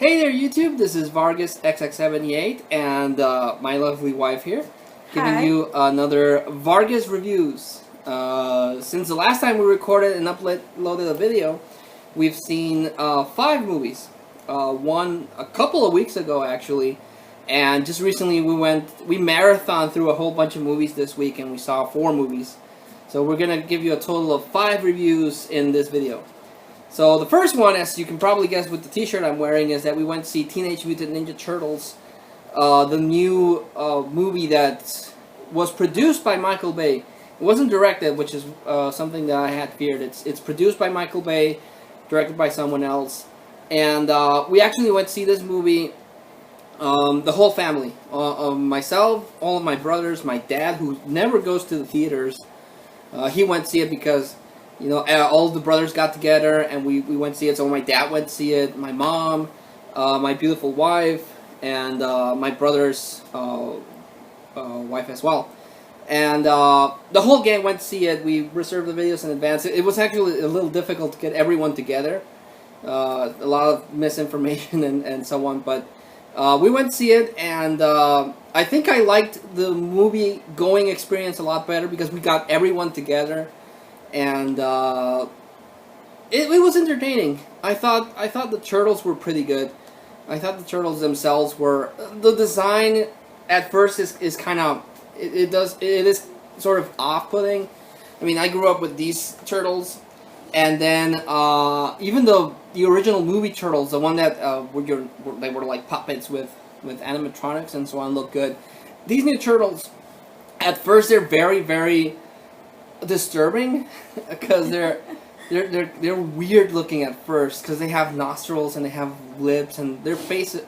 Hey there, YouTube. This is Vargas XX78 and my lovely wife here, giving Hi. you another Vargas reviews. Since the last time we recorded and uploaded a video, we've seen 5 movies. One a couple of weeks ago, actually, and just recently we marathoned through a whole bunch of movies this week, and we saw 4 movies. So we're gonna give you a total of 5 reviews in this video. So the first one, as you can probably guess with the t-shirt I'm wearing, is that we went to see Teenage Mutant Ninja Turtles, the new movie that was produced by Michael Bay. It wasn't directed, which is something that I had feared. It's produced by Michael Bay, directed by someone else, and we actually went to see this movie, the whole family, myself, all of my brothers, my dad, who never goes to the theaters. He went to see it because, you know, all the brothers got together and we went to see it. So my dad went to see it, my mom, my beautiful wife, and my brother's wife as well. And the whole gang went to see it. We reserved the videos in advance. It was actually a little difficult to get everyone together. A lot of misinformation and so on. But we went to see it, and I think I liked the movie going experience a lot better because we got everyone together. And it was entertaining. I thought the turtles were pretty good. I thought the turtles themselves were, the design at first is kind of, it is sort of off-putting. I mean, I grew up with these turtles, and then even the original movie turtles, the one that they were like puppets with animatronics and so on, look good. These new turtles, at first they're very, very disturbing because they're weird looking at first because they have nostrils and they have lips, and their faces,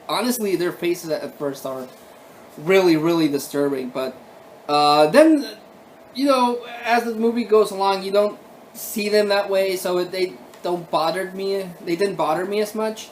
honestly, their faces at first are really, really disturbing. But then, you know, as the movie goes along, you don't see them that way, so they don't bother me. They didn't bother me as much.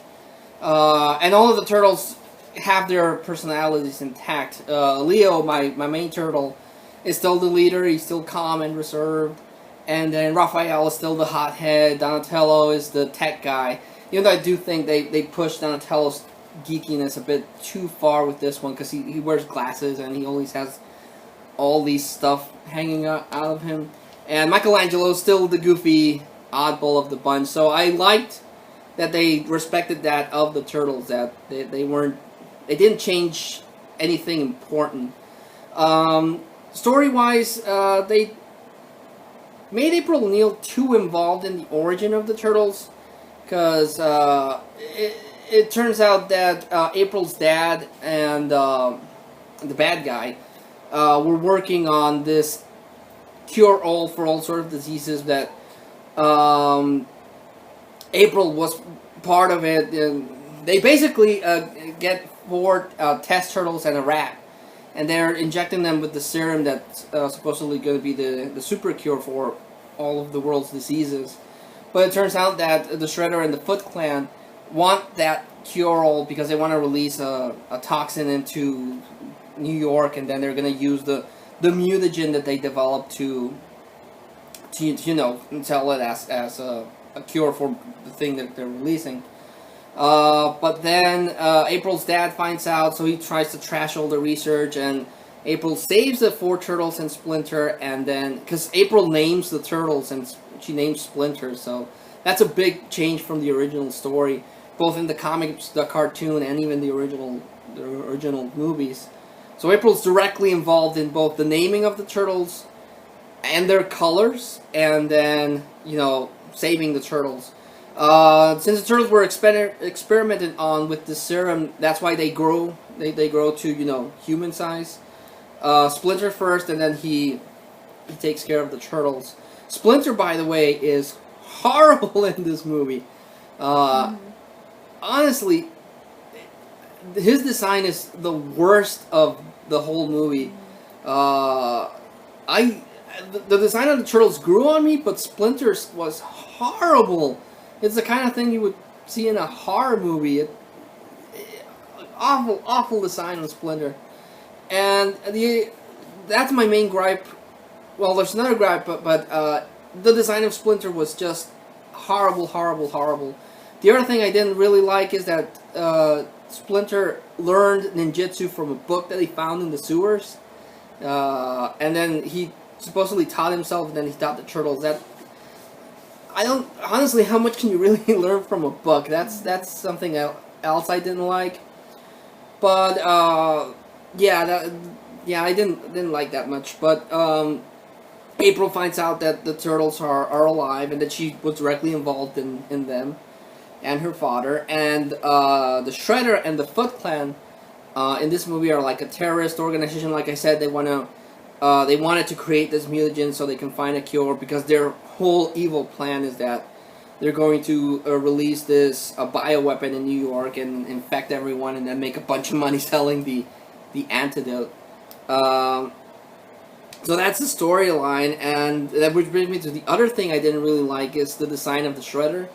And all of the turtles have their personalities intact. Leo, my main turtle, is still the leader. He's still calm and reserved. And then Raphael is still the hothead. Donatello is the tech guy. Even though I do think they pushed Donatello's geekiness a bit too far with this one, because he wears glasses and he always has all these stuff hanging out of him. And Michelangelo is still the goofy oddball of the bunch. So I liked that they respected that of the turtles, that they didn't change anything important. Story-wise, they made April O'Neil too involved in the origin of the turtles, because it turns out that April's dad and the bad guy were working on this cure-all for all sorts of diseases that April was part of it. And they basically get 4 test turtles and a rat, and they're injecting them with the serum that's supposedly going to be the super cure for all of the world's diseases. But it turns out that the Shredder and the Foot Clan want that cure-all because they want to release a toxin into New York, and then they're going to use the mutagen that they developed to you know, sell it as a cure for the thing that they're releasing. But then April's dad finds out, so he tries to trash all the research, and April saves the 4 turtles and Splinter, and then, because April names the turtles and she names Splinter, so that's a big change from the original story, both in the comics, the cartoon, and even the original movies. So April's directly involved in both the naming of the turtles and their colors, and then, you know, saving the turtles. Since the turtles were experimented on with the serum, that's why they grow. They grow to, you know, human size. Splinter first, and then he takes care of the turtles. Splinter, by the way, is horrible in this movie. Honestly, his design is the worst of the whole movie. The design of the turtles grew on me, but Splinter's was horrible. It's the kind of thing you would see in a horror movie. Awful design on Splinter. And that's my main gripe. Well, there's another gripe, but the design of Splinter was just horrible. The other thing I didn't really like is that Splinter learned ninjutsu from a book that he found in the sewers, and then he supposedly taught himself, and then he taught the turtles. That I don't honestly. How much can you really learn from a book? That's something else I didn't like. But yeah, I didn't like that much. But April finds out that the turtles are alive and that she was directly involved in them, and her father, and the Shredder and the Foot Clan in this movie are like a terrorist organization. Like I said, they wanted to create this mutagen so they can find a cure, because their whole evil plan is that they're going to release this bioweapon in New York and infect everyone, and then make a bunch of money selling the antidote. So that's the storyline, and that which brings me to the other thing I didn't really like is the design of the Shredder,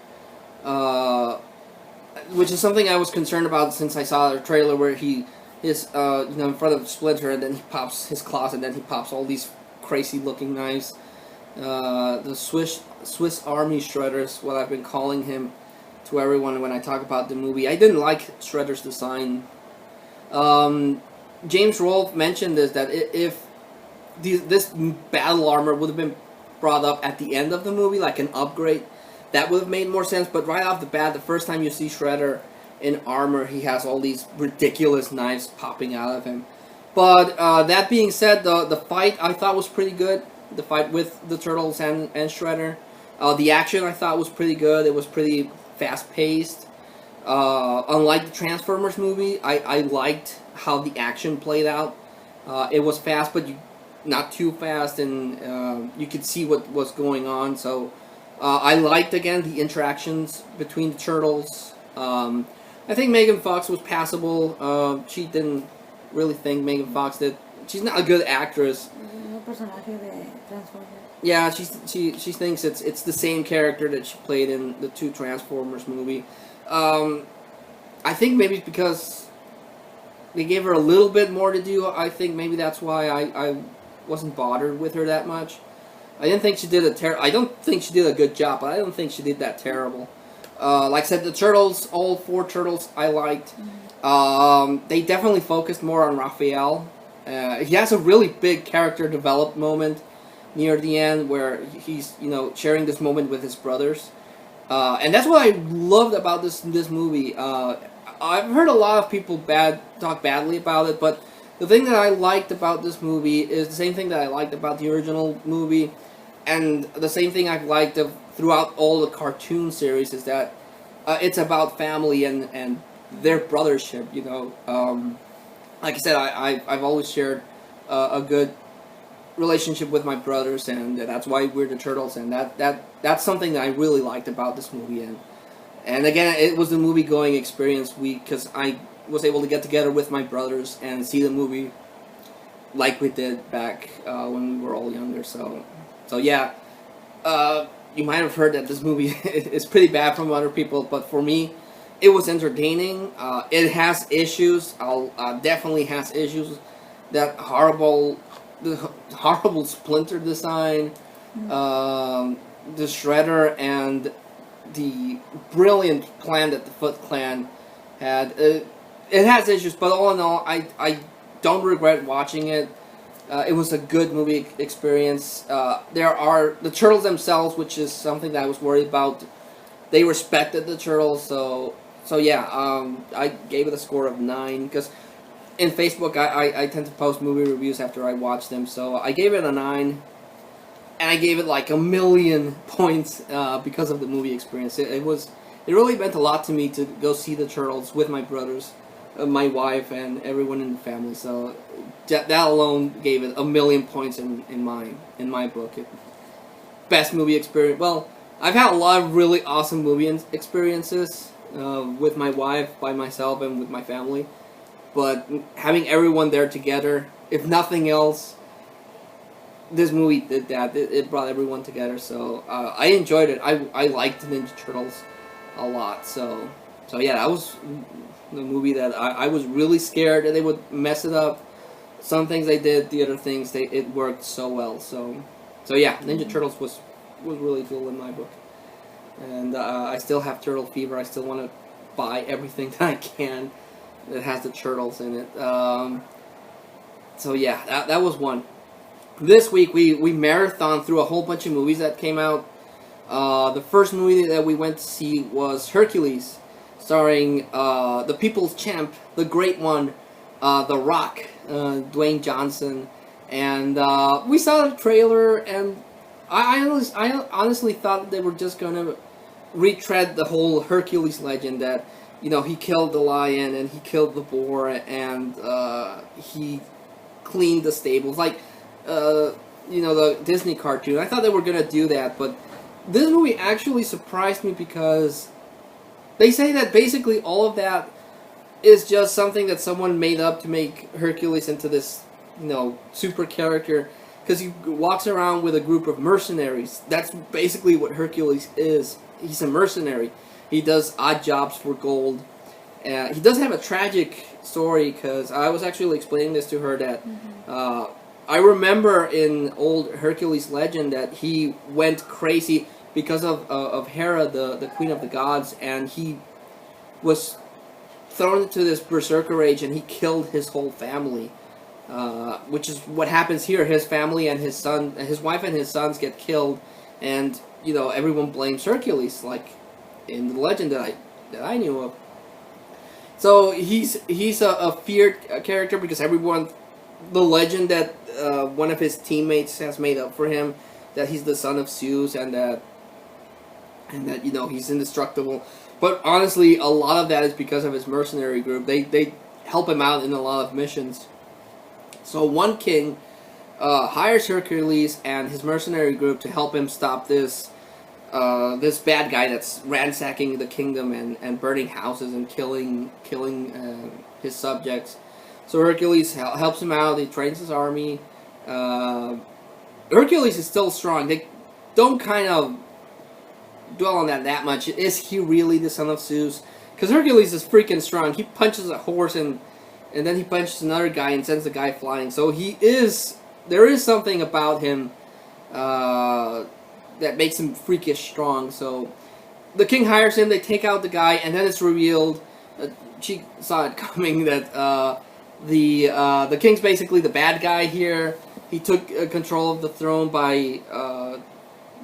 which is something I was concerned about since I saw the trailer where he is in front of Splinter, and then he pops his claws, and then he pops all these crazy looking knives. The Swiss Army Shredder's what I've been calling him to everyone when I talk about the movie. I didn't like Shredder's design. James Rolfe mentioned that if this battle armor would have been brought up at the end of the movie, like an upgrade, that would have made more sense. But right off the bat, the first time you see Shredder in armor, he has all these ridiculous knives popping out of him. But that being said, the fight I thought was pretty good. The fight with the Turtles and Shredder. The action I thought was pretty good. It was pretty fast-paced. Unlike the Transformers movie, I liked how the action played out. It was fast, but not too fast, and you could see what was going on. So I liked, again, the interactions between the Turtles. I think Megan Fox was passable. She didn't really think Megan Fox did. She's not a good actress. Yeah, she thinks it's the same character that she played in the two Transformers movie. I think maybe it's because they gave her a little bit more to do. I think maybe that's why I wasn't bothered with her that much. I didn't think she did I don't think she did a good job, but I don't think she did that terrible. Like I said, the Turtles, all four Turtles, I liked. They definitely focused more on Raphael. He has a really big character developed moment near the end where he's sharing this moment with his brothers, and that's what I loved about this movie. I've heard a lot of people talk badly about it, but the thing that I liked about this movie is the same thing that I liked about the original movie, and the same thing I've liked throughout all the cartoon series is that it's about family and their brothership. Like I said, I've always shared a good relationship with my brothers, and that's why we're the Turtles, and that's something that I really liked about this movie. And again, it was the movie-going experience because I was able to get together with my brothers and see the movie like we did back when we were all younger. So yeah, you might have heard that this movie is pretty bad from other people, but for me, it was entertaining. It has issues. Definitely has issues. That horrible Splinter design, the Shredder, and the brilliant plan that the Foot Clan had. It has issues, but all in all, I don't regret watching it. It was a good movie experience. There are the Turtles themselves, which is something that I was worried about. They respected the Turtles, so yeah, I gave it a score of 9, because in Facebook I tend to post movie reviews after I watch them, so I gave it a 9, and I gave it like 1,000,000 points because of the movie experience. It really meant a lot to me to go see the Turtles with my brothers, my wife, and everyone in the family. So that alone gave it 1,000,000 points in my book. Best movie experience. Well, I've had a lot of really awesome movie experiences with my wife, by myself, and with my family. But having everyone there together, if nothing else, this movie did that. It brought everyone together. So I enjoyed it. I liked Ninja Turtles a lot. So yeah, that was the movie that I was really scared that they would mess it up. Some things they did, the other things it worked so well. So yeah, Ninja Turtles was really cool in my book. And I still have turtle fever. I still want to buy everything that I can that has the turtles in it. So yeah, that was one. This week we marathoned through a whole bunch of movies that came out. The first movie that we went to see was Hercules, starring the People's Champ, the Great One, The Rock, Dwayne Johnson, and we saw the trailer, and I honestly thought they were just gonna retread the whole Hercules legend that, you know, he killed the lion and he killed the boar and he cleaned the stables, like you know, the Disney cartoon. I thought they were gonna do that, but this movie actually surprised me because they say that basically all of that is just something that someone made up to make Hercules into this, you know, super character, because he walks around with a group of mercenaries. That's basically what Hercules is. He's a mercenary. He does odd jobs for gold. He does have a tragic story, because I was actually explaining this to her that I remember in old Hercules legend that he went crazy because of Hera, the queen of the gods, and he was thrown into this berserker rage and he killed his whole family, which is what happens here. His family and his son, his wife and his sons get killed, and you know, everyone blames Hercules, like in the legend that I knew of. So he's a feared character because everyone, the legend that one of his teammates has made up for him, that he's the son of Zeus and that you know, he's indestructible. But honestly, a lot of that is because of his mercenary group. They help him out in a lot of missions. So one king hires Hercules and his mercenary group to help him stop this bad guy that's ransacking the kingdom and burning houses and killing his subjects. So Hercules helps him out. He trains his army. Hercules is still strong. They don't kind of dwell on that much. Is he really the son of Zeus? Because Hercules is freaking strong. He punches a horse and then he punches another guy and sends the guy flying. So there is something about him that makes him freakish strong. So the king hires him, they take out the guy, and then it's revealed, she saw it coming, that the king's basically the bad guy here. He took control of the throne by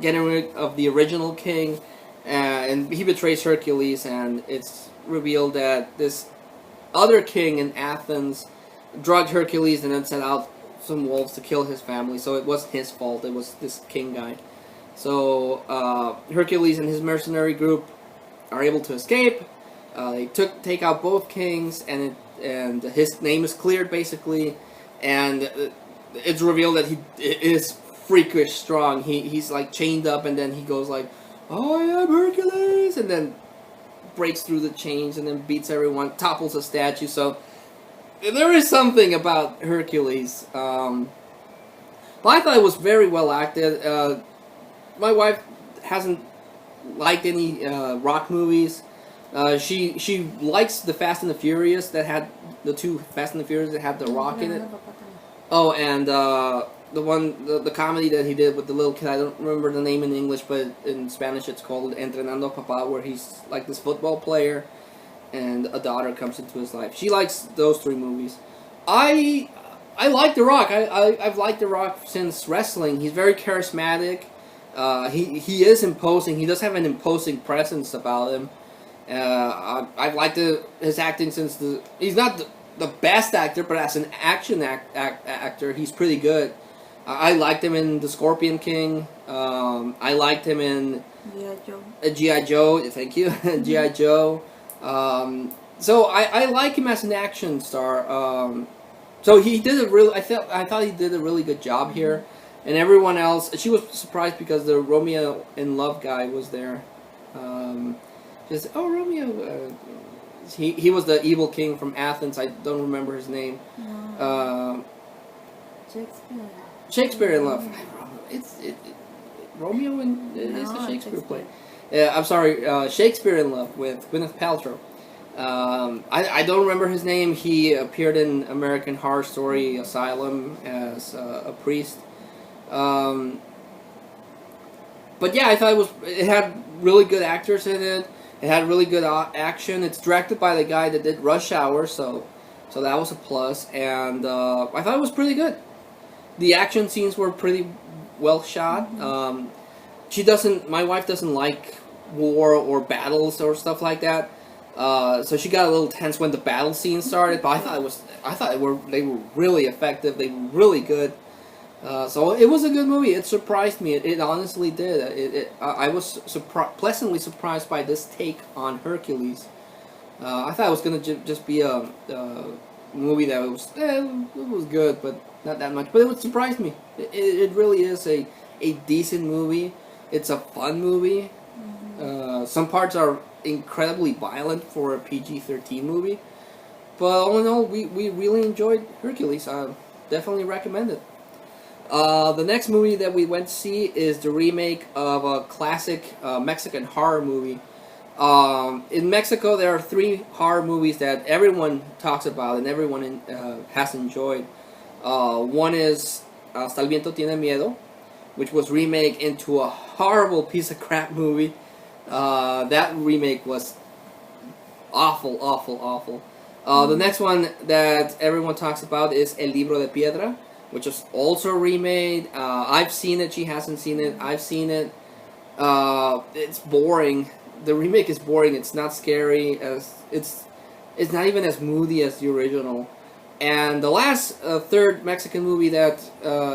getting rid of the original king, and he betrays Hercules, and it's revealed that this other king in Athens drugged Hercules and then sent out some wolves to kill his family, so it wasn't his fault, it was this king guy. So Hercules and his mercenary group are able to escape. They take out both kings, and his name is cleared basically, and it's revealed that he is freakish strong. He's like chained up, and then he goes like, "I am Hercules," and then breaks through the chains and then beats everyone, topples a statue. So there is something about Hercules. But I thought it was very well acted. My wife hasn't liked any Rock movies. She likes the Fast and the Furious that had the two Fast and the Furious that had the Rock in it. Oh, and the comedy that he did with the little kid. I don't remember the name in English, but in Spanish it's called Entrenando a Papá, where he's like this football player, and a daughter comes into his life. She likes those three movies. I like The Rock. I've liked The Rock since wrestling. He's very charismatic. He is imposing. He does have an imposing presence about him. I've liked his acting since he's not the best actor, but as an action actor, he's pretty good. I liked him in The Scorpion King. I liked him in G.I. Joe. Thank you, G.I. Joe. So I like him as an action star. So he did I thought he did a really good job here. And everyone else, she was surprised because the Romeo in Love guy was there. Just, oh, Romeo. He was the evil king from Athens. I don't remember his name. Shakespeare. Shakespeare in Love. It's Romeo and it's a Shakespeare play. I'm sorry, Shakespeare in Love with Gwyneth Paltrow. I don't remember his name. He appeared in American Horror Story Asylum as a priest. But yeah, I thought it had really good actors in it. It had really good action. It's directed by the guy that did Rush Hour, so that was a plus. And I thought it was pretty good. The action scenes were pretty well shot. My wife doesn't like war or battles or stuff like that. So she got a little tense when the battle scene started, but I thought they were really effective. They were really good. So it was a good movie. It surprised me. It honestly did. I was pleasantly surprised by this take on Hercules. I thought it was gonna just be a movie that it was good, but not that much. But it would surprise me. It really is a decent movie. It's a fun movie. Some parts are incredibly violent for a PG-13 movie, but all in all, we really enjoyed Hercules. I definitely recommend it. The next movie that we went to see is the remake of a classic Mexican horror movie. In Mexico, there are 3 horror movies that everyone talks about and everyone has enjoyed. One is Hasta el Viento Tiene Miedo, which was remade into a horrible piece of crap movie. That remake was awful, awful, awful. The next one that everyone talks about is El Libro de Piedra, which is also remade. I've seen it. She hasn't seen it. I've seen it. It's boring. The remake is boring. It's not scary. It's not even as moody as the original. And the last third Mexican movie that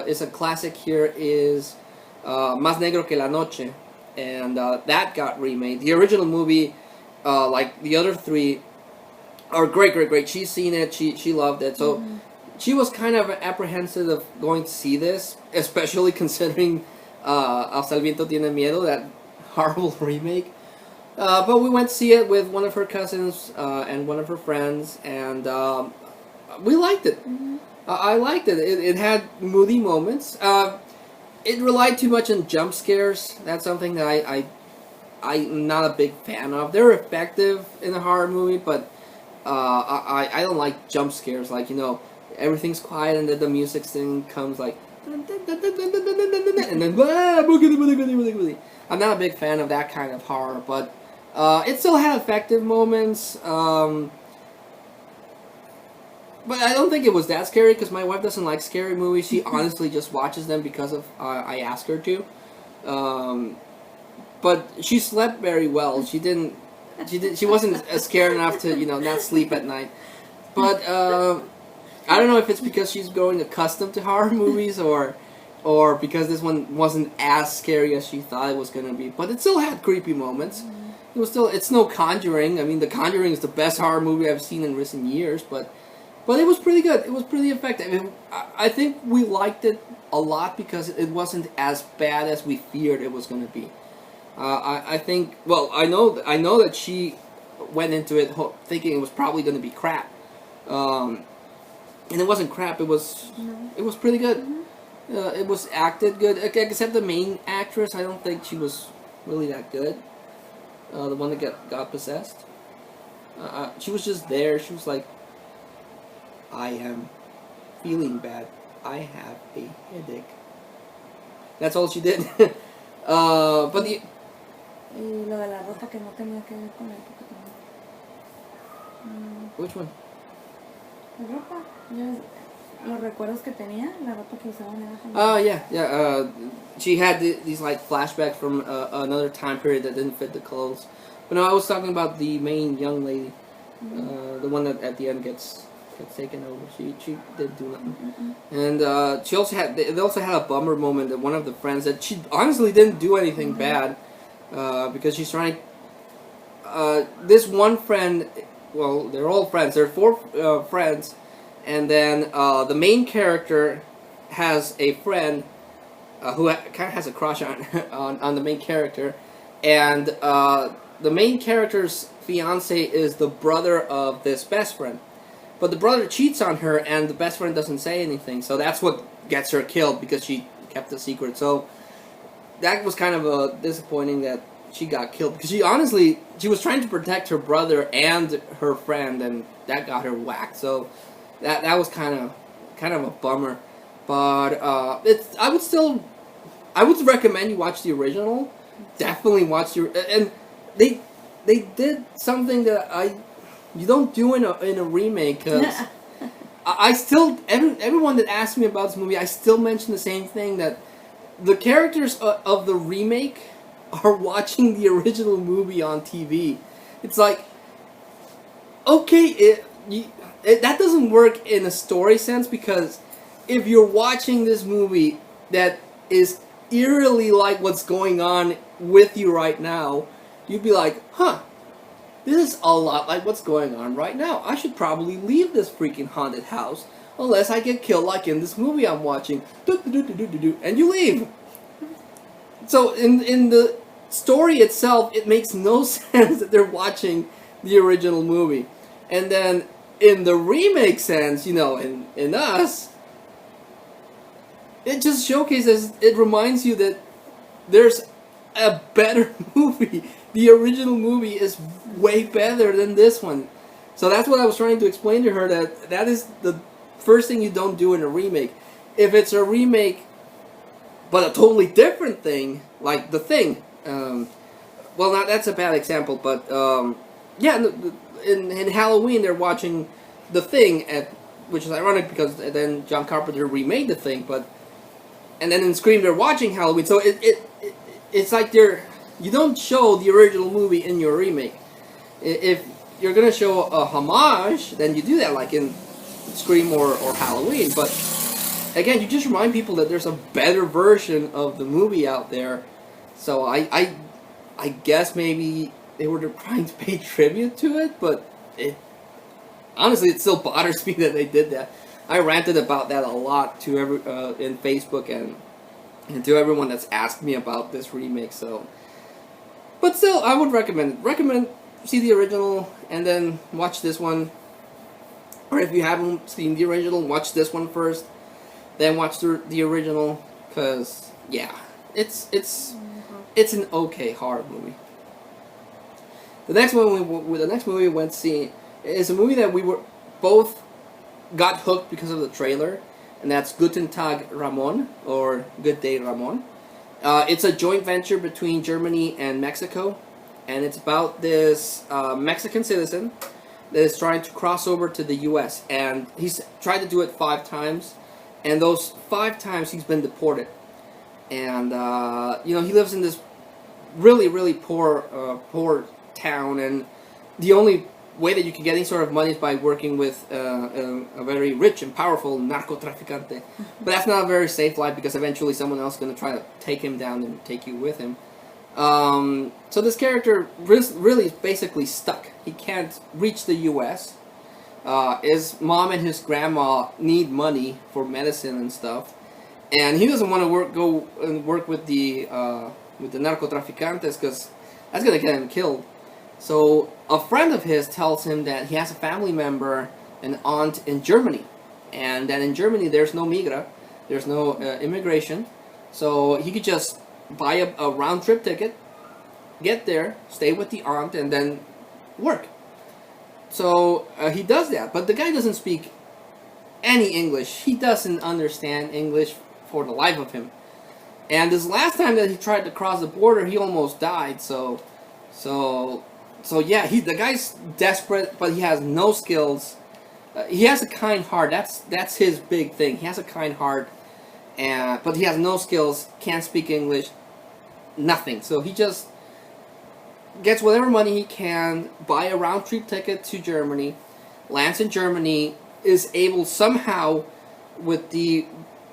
is a classic here is Más Negro que la Noche, and that got remade. The original movie, like the other 3, are great. She's seen it. She loved it. So she was kind of apprehensive of going to see this, especially considering Hasta el Viento Tiene Miedo, that horrible remake. But we went to see it with one of her cousins and one of her friends, and we liked it. I liked it. It had moody moments. It relied too much on jump scares. That's something that I'm not a big fan of. They're effective in a horror movie, but I don't like jump scares. Like, everything's quiet and then the music thing comes like, and then I'm not a big fan of that kind of horror, but it still had effective moments. But I don't think it was that scary because my wife doesn't like scary movies. She honestly just watches them because of I ask her to. But she slept very well. She wasn't scared enough to not sleep at night. But I don't know if it's because she's growing accustomed to horror movies or because this one wasn't as scary as she thought it was gonna be. But it still had creepy moments. It's no Conjuring. I mean, The Conjuring is the best horror movie I've seen in recent years, but it was pretty good. It was pretty effective. I think we liked it a lot because it wasn't as bad as we feared it was going to be. I think. Well, I know that she went into it thinking it was probably going to be crap, and it wasn't crap. It was pretty good. It was acted good, except the main actress. I don't think she was really that good. The one that got possessed. She was just there. She was like, I am feeling bad. I have a headache. That's all she did. But the... Y lo de la ropa que no tenía que ver con la época también. Which one? La ropa. Los recuerdos que tenía, la ropa que usaban era también. Oh, yeah. She had these like flashbacks from another time period that didn't fit the clothes. But no, I was talking about the main young lady. The one that at the end gets taken over. She did do nothing. And they also had a bummer moment that one of the friends that she honestly didn't do anything bad because she's trying. This one friend, well, they're all friends. There are 4 friends, and then the main character has a friend who kind of has a crush on the main character, and the main character's fiance is the brother of this best friend. But the brother cheats on her, and the best friend doesn't say anything. So that's what gets her killed, because she kept a secret. So that was kind of disappointing that she got killed. Because she was trying to protect her brother and her friend, and that got her whacked. So that was kind of a bummer. But I would recommend you watch the original. Definitely watch and they did something that you don't do in a remake. Cause I still everyone that asks me about this movie, I still mention the same thing, that the characters of the remake are watching the original movie on TV. It's like, okay, that doesn't work in a story sense, because if you're watching this movie that is eerily like what's going on with you right now, you'd be like, huh, this is a lot like what's going on right now. I should probably leave this freaking haunted house unless I get killed like in this movie I'm watching. And you leave. So in the story itself, it makes no sense that they're watching the original movie. And then in the remake sense, in Us, it just showcases, it reminds you that there's a better movie. The original movie is way better than this one. So that's what I was trying to explain to her, that is the first thing you don't do in a remake. If it's a remake, but a totally different thing, like The Thing. Well, not that's a bad example, but in Halloween they're watching The Thing, which is ironic because then John Carpenter remade The Thing, and then in Scream they're watching Halloween. So it's like you don't show the original movie in your remake. If you're gonna show a homage, then you do that, like in Scream or Halloween. But again, you just remind people that there's a better version of the movie out there. So I guess maybe they were trying to pay tribute to it, but honestly, it still bothers me that they did that. I ranted about that a lot to in Facebook and to everyone that's asked me about this remake. So, but still, I would recommend see the original and then watch this one. Or if you haven't seen the original, watch this one first, then watch the original. Cause yeah, it's an okay horror movie. The next movie we went to see is a movie that we were both got hooked because of the trailer, and that's Guten Tag Ramon, or Good Day Ramon. It's a joint venture between Germany and Mexico, and it's about this Mexican citizen that is trying to cross over to the U.S., and he's tried to do it 5 times, and those 5 times he's been deported. And he lives in this really, really poor town, and the only way that you can get any sort of money is by working with a very rich and powerful narcotraficante. But that's not a very safe life, because eventually someone else is going to try to take him down and take you with him. So this character really is basically stuck. He can't reach the U.S. His mom and his grandma need money for medicine and stuff, and he doesn't want to go and work with the narcotraficantes, because that's going to get him killed. So a friend of his tells him that he has a family member, an aunt in Germany, and that in Germany there's no migra, there's no immigration, so he could just buy a round-trip ticket, get there, stay with the aunt, and then work. So he does that, but the guy doesn't speak any English. He doesn't understand English for the life of him. And this last time that he tried to cross the border, he almost died. So yeah, the guy's desperate, but he has no skills. He has a kind heart. That's his big thing. He has a kind heart, but he has no skills. Can't speak English. Nothing. So he just gets whatever money he can, buy a round-trip ticket to Germany, lands in Germany, is able somehow, with the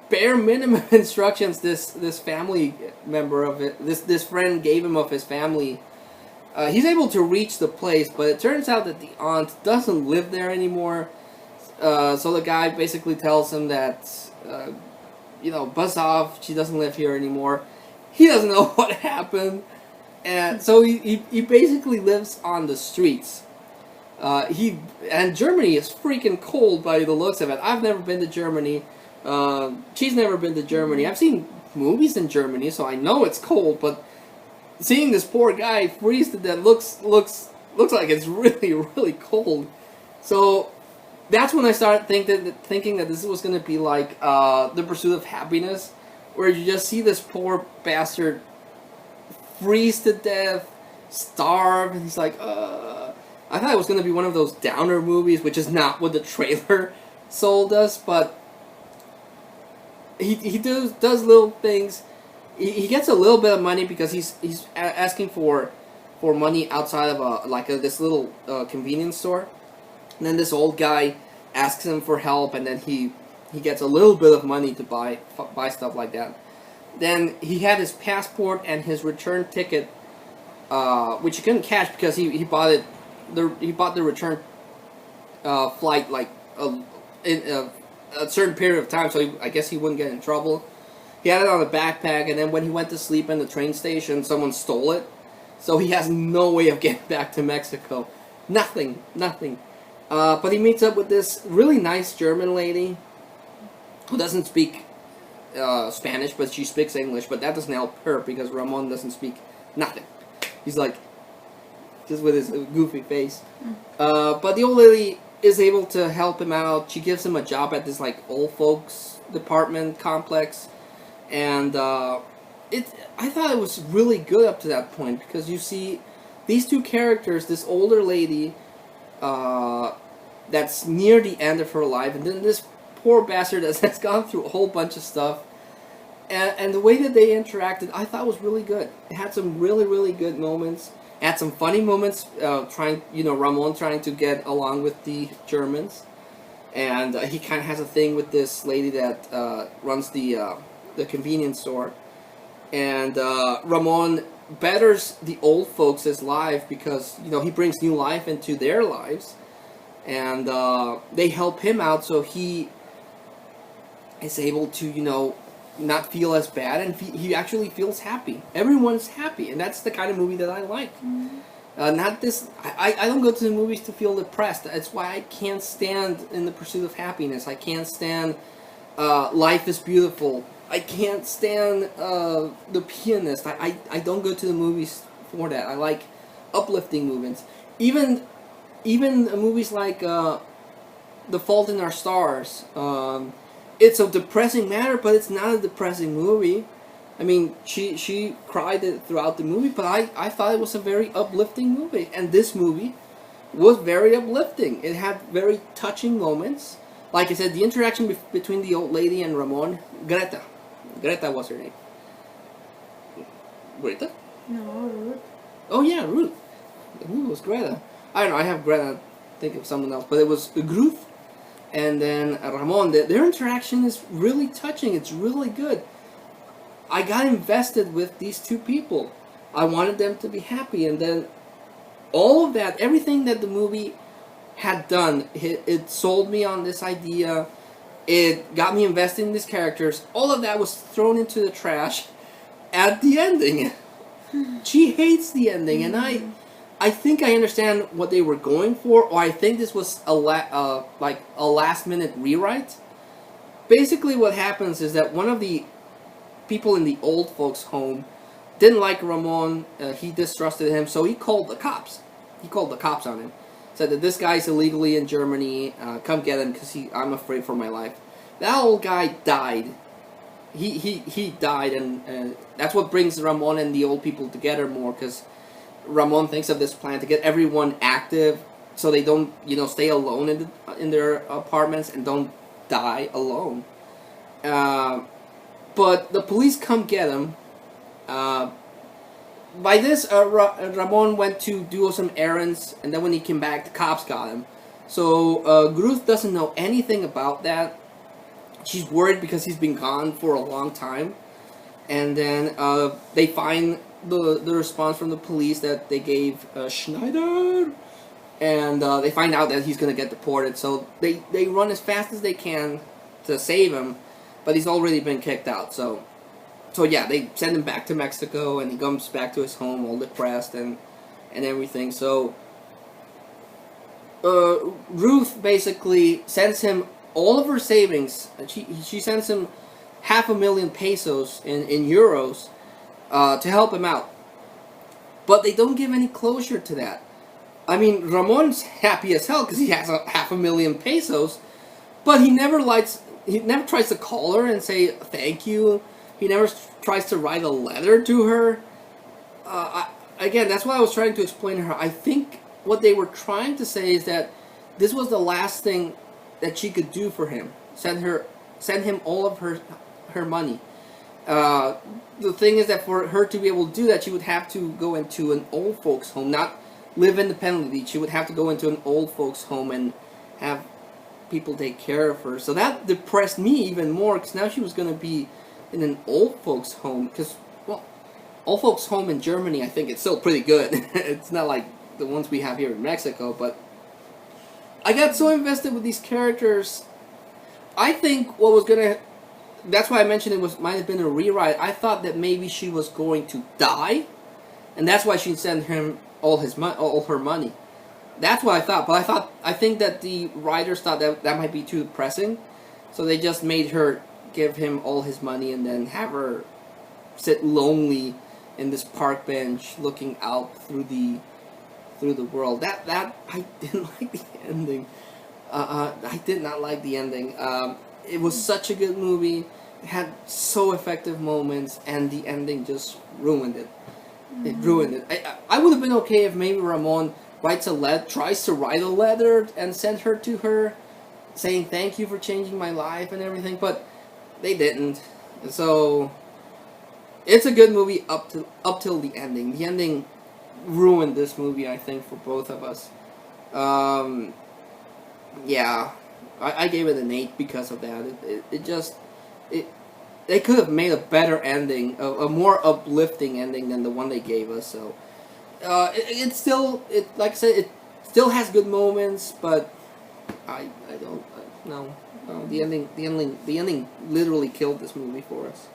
bare minimum instructions this family member of it, this friend gave him of his family, he's able to reach the place, but it turns out that the aunt doesn't live there anymore. So the guy basically tells him that, buzz off, she doesn't live here anymore. He doesn't know what happened. And so he basically lives on the streets. And Germany is freaking cold by the looks of it. I've never been to Germany. She's never been to Germany. I've seen movies in Germany, so I know it's cold, but seeing this poor guy freeze to death looks like it's really, really cold. So that's when I started thinking that this was going to be like The Pursuit of Happiness, where you just see this poor bastard freeze to death, starve, and he's like, I thought it was going to be one of those downer movies, which is not what the trailer sold us, but he does little things. He gets a little bit of money because he's asking for money outside of this little convenience store, and then this old guy asks him for help, and then he gets a little bit of money to buy stuff like that. Then he had his passport and his return ticket, which he couldn't catch because he bought it. He bought the return flight like in a certain period of time, so I guess he wouldn't get in trouble. He had it on a backpack, and then when he went to sleep in the train station, someone stole it. So he has no way of getting back to Mexico. Nothing. But he meets up with this really nice German lady who doesn't speak Spanish, but she speaks English. But that doesn't help her because Ramon doesn't speak nothing. He's like, just with his goofy face. But the old lady is able to help him out. She gives him a job at this like old folks department complex. And I thought it was really good up to that point because you see these two characters, this older lady that's near the end of her life, and then this poor bastard that's gone through a whole bunch of stuff. And the way that they interacted, I thought was really good. It had some really, really good moments. It had some funny moments, Ramon trying to get along with the Germans. And he kind of has a thing with this lady that runs the convenience store. And Ramon betters the old folks' life because, he brings new life into their lives. And they help him out so he is able to, not feel as bad, and he actually feels happy. Everyone's happy, and that's the kind of movie that I like. Not this. I don't go to the movies to feel depressed. That's why I can't stand In the Pursuit of Happiness. I can't stand Life is Beautiful. I can't stand The Pianist. I don't go to the movies for that. I like uplifting movies. Even movies like The Fault in Our Stars. It's a depressing matter, but it's not a depressing movie. I mean, she cried throughout the movie, but I thought it was a very uplifting movie. And this movie was very uplifting. It had very touching moments. Like I said, the interaction between the old lady and Ramon, Greta was her name. Greta? No, Ruth. Oh yeah, Ruth. Who was Greta? I don't know, I have Greta, think of someone else, but it was Ruth. And then Ramon, their interaction is really touching. It's really good. I got invested with these two people. I wanted them to be happy. And then all of that, everything that the movie had done, it sold me on this idea. It got me invested in these characters. All of that was thrown into the trash at the ending. She hates the ending. And I think I understand what they were going for, or I think this was a last-minute rewrite. Basically, what happens is that one of the people in the old folks' home didn't like Ramon. He distrusted him, so he called the cops. He called the cops on him. Said that this guy's illegally in Germany. Come get him because I'm afraid for my life. That old guy died. He died, and that's what brings Ramon and the old people together more because Ramon thinks of this plan to get everyone active so they don't, stay alone in their apartments and don't die alone. But the police come get him. By this, Ramon went to do some errands, and then when he came back, the cops got him. So Ruth doesn't know anything about that. She's worried because he's been gone for a long time. And then they find the response from the police that they gave Schneider, and they find out that he's going to get deported, so they run as fast as they can to save him, but he's already been kicked out, so yeah, they send him back to Mexico, and he comes back to his home all depressed and everything. So Ruth basically sends him all of her savings, and she sends him 500,000 pesos in euros to help him out. But they don't give any closure to that. I mean, Ramon's happy as hell because he has 500,000 pesos, but he never tries to call her and say thank you. He never tries to write a letter to her. again, that's what I was trying to explain to her. I think what they were trying to say is that this was the last thing that she could do for him. Send him all of her money. The thing is that for her to be able to do that, she would have to go into an old folks home, not live independently. She would have to go into an old folks home and have people take care of her. So that depressed me even more, because now she was going to be in an old folks home. Because, well, old folks home in Germany, I think it's still pretty good. It's not like the ones we have here in Mexico, but I got so invested with these characters. I think what was going to... That's why I mentioned it might have been a rewrite. I thought that maybe she was going to die, and that's why she'd send him all her money. That's what I thought. But I think that the writers thought that might be too depressing, so they just made her give him all his money and then have her sit lonely in this park bench looking out through the world. That I didn't like the ending. I did not like the ending. It was such a good movie. It had so effective moments, and the ending just ruined it. It ruined it. I would have been okay if maybe Ramon tries to write a letter and send her to her, saying thank you for changing my life and everything, but they didn't. So it's a good movie up till the ending. The ending ruined this movie, I think, for both of us. Yeah, I gave it an 8 because of that. They could have made a better ending, a more uplifting ending than the one they gave us. So, like I said, it still has good moments, but I don't no. The ending literally killed this movie for us.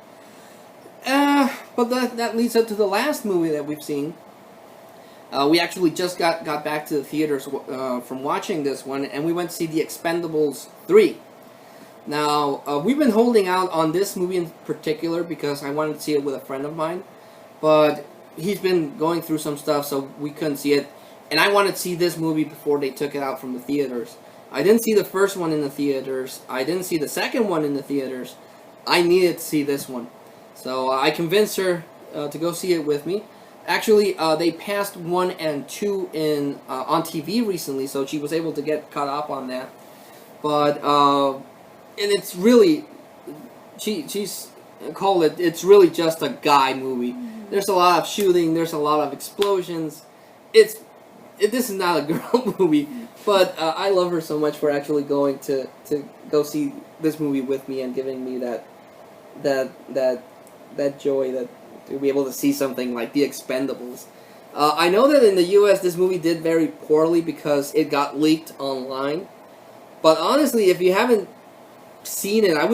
But that leads up to the last movie that we've seen. We actually just got back to the theaters from watching this one, and we went to see The Expendables 3. Now, we've been holding out on this movie in particular because I wanted to see it with a friend of mine, but he's been going through some stuff, so we couldn't see it, and I wanted to see this movie before they took it out from the theaters. I didn't see the first one in the theaters. I didn't see the second one in the theaters. I needed to see this one. So I convinced her to go see it with me. Actually, they passed 1 and 2 on TV recently, so she was able to get caught up on that. But and it's really, she's called it. It's really just a guy movie. There's a lot of shooting. There's a lot of explosions. This is not a girl movie, but I love her so much for actually going to go see this movie with me and giving me that joy that to be able to see something like The Expendables. I know that in the U.S. this movie did very poorly because it got leaked online. But honestly, if you haven't seen it, I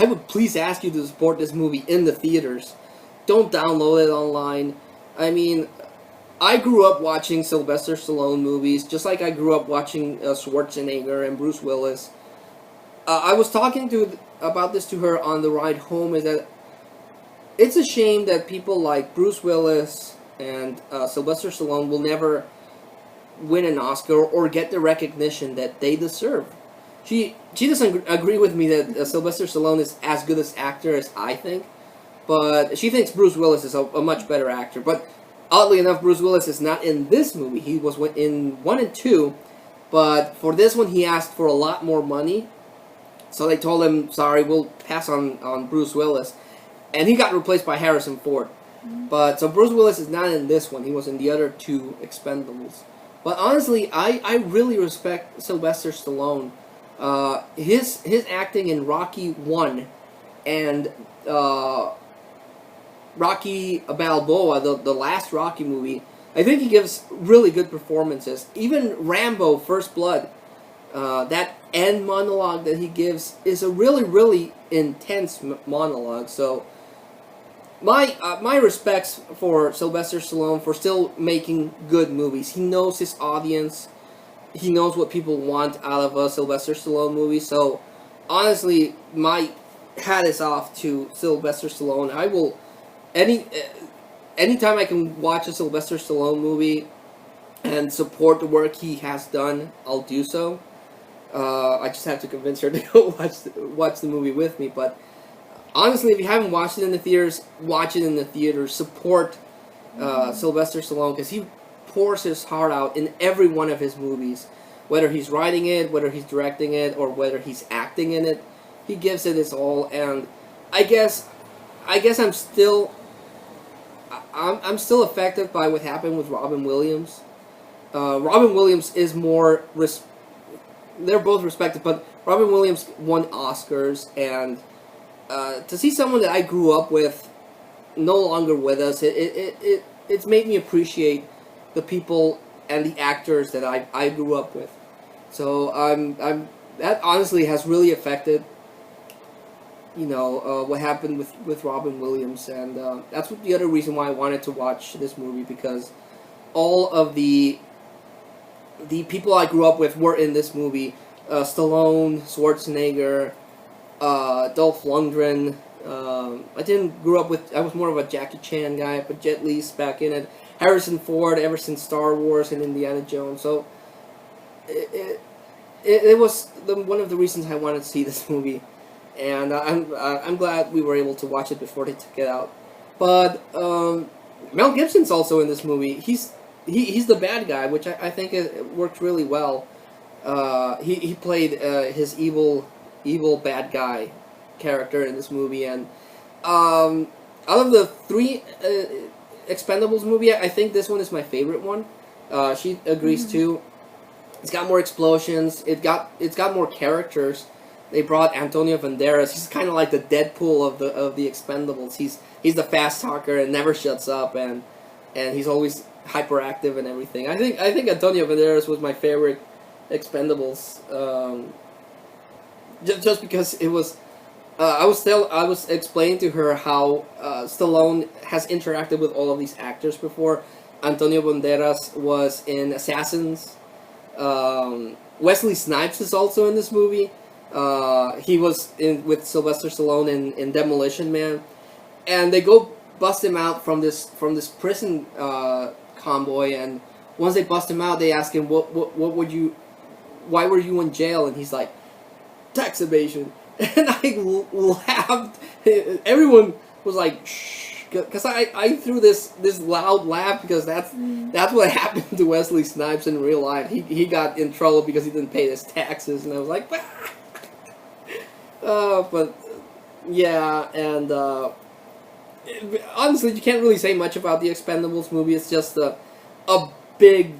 would please ask you to support this movie in the theaters. Don't download it online. I mean, I grew up watching Sylvester Stallone movies, just like I grew up watching Schwarzenegger and Bruce Willis. I was talking about this to her on the ride home, is that it's a shame that people like Bruce Willis and Sylvester Stallone will never win an Oscar or get the recognition that they deserve. She doesn't agree with me that Sylvester Stallone is as good as actor as I think, but she thinks Bruce Willis is a much better actor. But oddly enough, Bruce Willis is not in this movie. He was in 1 and 2, but for this one he asked for a lot more money, so they told him, sorry, we'll pass on Bruce Willis. And he got replaced by Harrison Ford. But so Bruce Willis is not in this one. He was in the other 2 Expendables. But honestly, I really respect Sylvester Stallone. His acting in Rocky 1 and Rocky Balboa, the last Rocky movie, I think he gives really good performances. Even Rambo: First Blood, that end monologue that he gives is a really, really intense monologue. So my respects for Sylvester Stallone for still making good movies. He knows his audience. He knows what people want out of a Sylvester Stallone movie. So honestly, my hat is off to Sylvester Stallone. I will anytime I can watch a Sylvester Stallone movie and support the work he has done, I'll do so. I just have to convince her to go watch the movie with me. But honestly, if you haven't watched it in the theaters, watch it in the theaters. Support Sylvester Stallone, because he pours his heart out in every one of his movies, whether he's writing it, whether he's directing it, or whether he's acting in it. He gives it his all, and I guess I'm still affected by what happened with Robin Williams. Robin Williams is more they're both respected, but Robin Williams won Oscars, and to see someone that I grew up with no longer with us, it's made me appreciate the people and the actors that I grew up with. So that honestly has really affected, what happened with Robin Williams, and that's the other reason why I wanted to watch this movie, because all of the people I grew up with were in this movie. Stallone, Schwarzenegger, Dolph Lundgren. I didn't grow up with. I was more of a Jackie Chan guy, but Jet Li's back in it. Harrison Ford, ever since Star Wars and Indiana Jones. So it was one of the reasons I wanted to see this movie, and I'm glad we were able to watch it before they took it out. But Mel Gibson's also in this movie. He's the bad guy, which I think it worked really well. He played his evil bad guy character in this movie, and out of the three Expendables movie, I think this one is my favorite one. She agrees too. It's got more explosions. It's got more characters. They brought Antonio Banderas. He's kind of like the Deadpool of the Expendables. He's the fast talker and never shuts up, and he's always hyperactive and everything. I think Antonio Banderas was my favorite Expendables, just because it was. I was explaining to her how Stallone has interacted with all of these actors before. Antonio Banderas was in Assassins. Wesley Snipes is also in this movie. He was with Sylvester Stallone in Demolition Man, and they go bust him out from this prison convoy. And once they bust him out, they ask him, why were you in jail? And he's like, tax evasion. And I laughed. Everyone was like, shh, because I threw this loud laugh, because that's what happened to Wesley Snipes in real life. He got in trouble because he didn't pay his taxes, and I was like, but yeah, and honestly, you can't really say much about the Expendables movie. It's just a big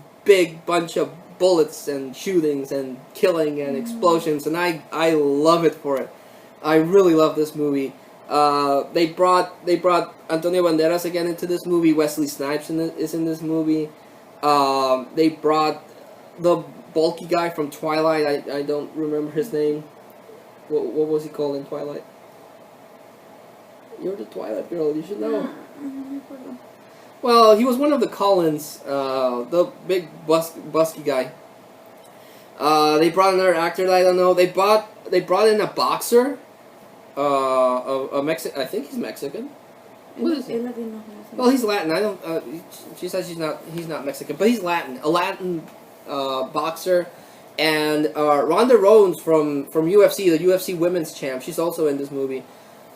bunch of bullets and shootings and killing and explosions, and I love it for it. I really love this movie. They brought Antonio Banderas again into this movie. Wesley Snipes is in this movie. They brought the bulky guy from Twilight. I don't remember his name. What was he called in Twilight? You're the Twilight girl. You should know. Well, he was one of the Collins, the big busky guy. They brought another actor that I don't know. They brought in a boxer, a Mexican. I think he's Mexican. What is he? Well, he's Latin. I don't. She says he's not Mexican, but he's Latin. A Latin boxer, and Ronda Rousey from UFC, the UFC Women's Champ. She's also in this movie.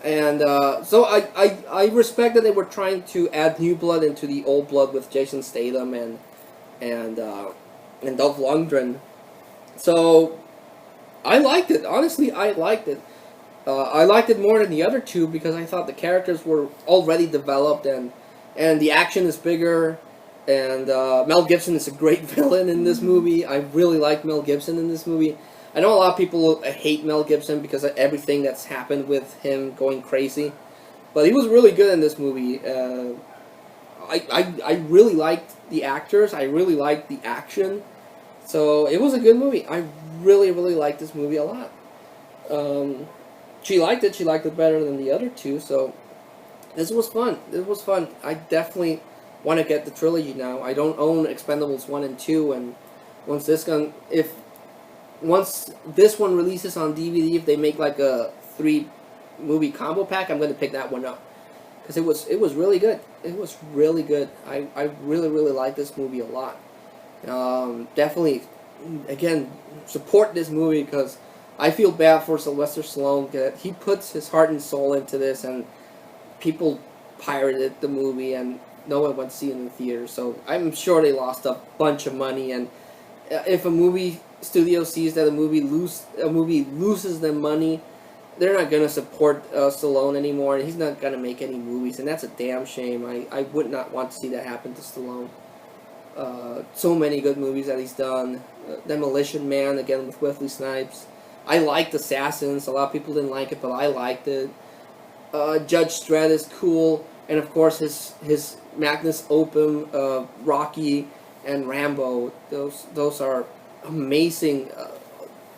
And so I respect that they were trying to add new blood into the old blood with Jason Statham and Dolph Lundgren. So I liked it. Honestly, I liked it. I liked it more than the other two because I thought the characters were already developed and the action is bigger. And Mel Gibson is a great villain in this movie. I really like Mel Gibson in this movie. I know a lot of people hate Mel Gibson because of everything that's happened with him going crazy, but he was really good in this movie. I really liked the actors. I really liked the action. So it was a good movie. I really liked this movie a lot. She liked it. She liked it better than the other two. So this was fun. This was fun. I definitely want to get the trilogy now. I don't own Expendables 1 and 2, and once this one releases on DVD, if they make like a 3-movie combo pack, I'm going to pick that one up. Because it was really good. It was really good. I really like this movie a lot. Definitely, again, support this movie because I feel bad for Sylvester Stallone. That he puts his heart and soul into this, and people pirated the movie and no one went to see it in the theater. So I'm sure they lost a bunch of money. And if a movie studio sees that a movie loses them money, they're not gonna support Stallone anymore, and he's not gonna make any movies, and that's a damn shame. I would not want to see that happen to Stallone. So many good movies that he's done. Demolition Man, again with Wesley Snipes. I liked Assassins. A lot of people didn't like it, but I liked it. Judge Dredd is cool, and of course his Magnus Opum, Rocky, and Rambo. Those are amazing.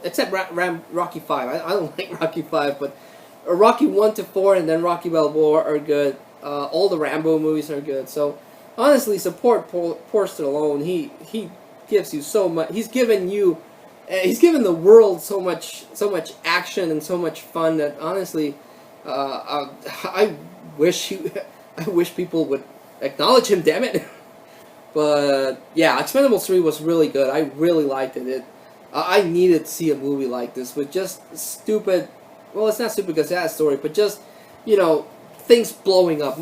Except Rocky 5. I don't like Rocky 5, but Rocky 1 to 4 and then Rocky Balboa are good. All the Rambo movies are good. So honestly, support poor Stallone. He gives you so much. He's given the world so much action and so much fun that honestly, I wish people would acknowledge him. Damn it. But yeah, Expendables 3 was really good. I really liked it. I needed to see a movie like this with just stupid. Well, it's not stupid because it has a story, but just things blowing up.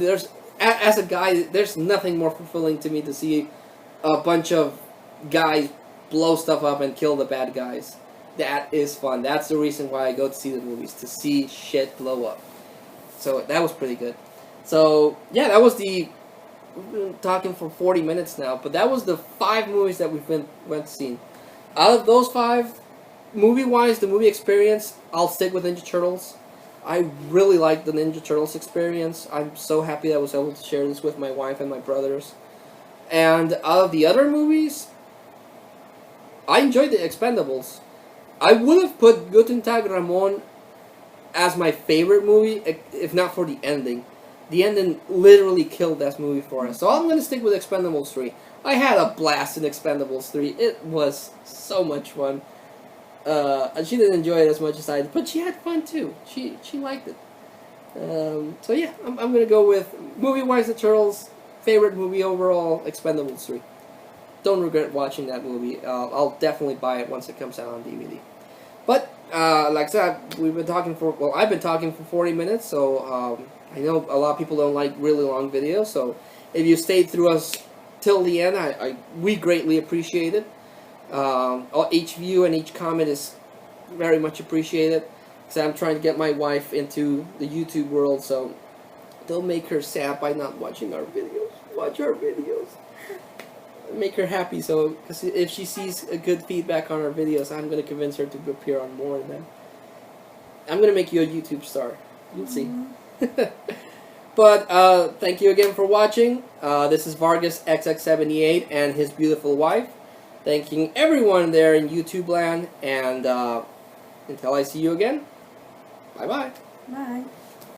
As a guy, there's nothing more fulfilling to me to see a bunch of guys blow stuff up and kill the bad guys. That is fun. That's the reason why I go to see the movies, to see shit blow up. So that was pretty good. So yeah, that was we've been talking for 40 minutes now, but that was the 5 movies that went to see. Out of those 5, movie-wise, the movie experience, I'll stick with Ninja Turtles. I really liked the Ninja Turtles experience. I'm so happy that I was able to share this with my wife and my brothers. And out of the other movies, I enjoyed the Expendables. I would have put Guten Tag Ramon as my favorite movie, if not for the ending. The ending literally killed that movie for us. So I'm going to stick with Expendables 3. I had a blast in Expendables 3. It was so much fun. She didn't enjoy it as much as I did, but she had fun too. She liked it. So yeah, I'm going to go with, movie-wise, The Turtles. Favorite movie overall, Expendables 3. Don't regret watching that movie. I'll definitely buy it once it comes out on DVD. But, like I said, I've been talking for 40 minutes, so I know a lot of people don't like really long videos, so if you stayed through us till the end, we greatly appreciate it. Each view and each comment is very much appreciated, because I'm trying to get my wife into the YouTube world, so don't make her sad by not watching our videos. Watch our videos. Make her happy, because if she sees a good feedback on our videos, I'm going to convince her to appear on more of them. I'm going to make you a YouTube star. You'll see. But thank you again for watching. This is Vargas XX78 and his beautiful wife. Thanking everyone there in YouTube land, and until I see you again, bye-bye. Bye.